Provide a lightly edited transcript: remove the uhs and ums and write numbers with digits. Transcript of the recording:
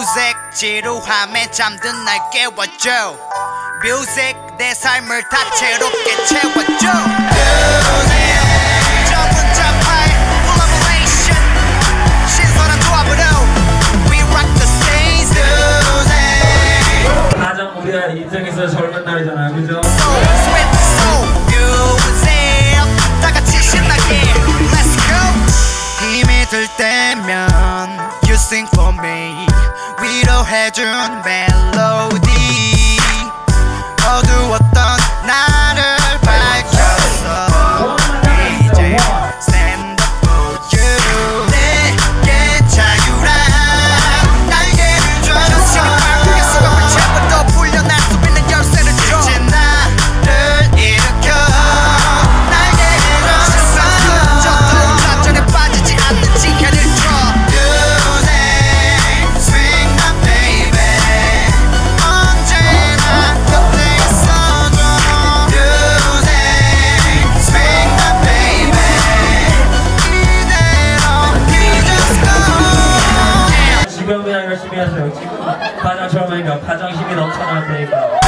뮤직 지루함에 잠든 날 깨워줘. 뮤직 내 삶을 다채롭게 채워줘. 전문자 파일 콜라보레이션 신선한 조합으로 We rock the stage. 가장 우리가 인생에서 젊은 날이잖아요, 그죠? Sweet soul music 다 같이 신나게 Let's go. 힘이 들 때면 You sing for me 위로해준 멜로디 어두웠던 나를 밝혔어. 이제 stand up for you. 내게 자유란 날개를 줘. 전신이 바꾸게 수갑을 채워 더 풀려날 수 있는 열쇠를 줘. 이제 나를 일으켜 날개를 줘. 세상 젖도 좌절에 빠지지 않는 지혜를 줘. 지금 그냥 열심히 하세요. 지금 가장 젊으니까 가장 힘이 넘쳐날 테니까.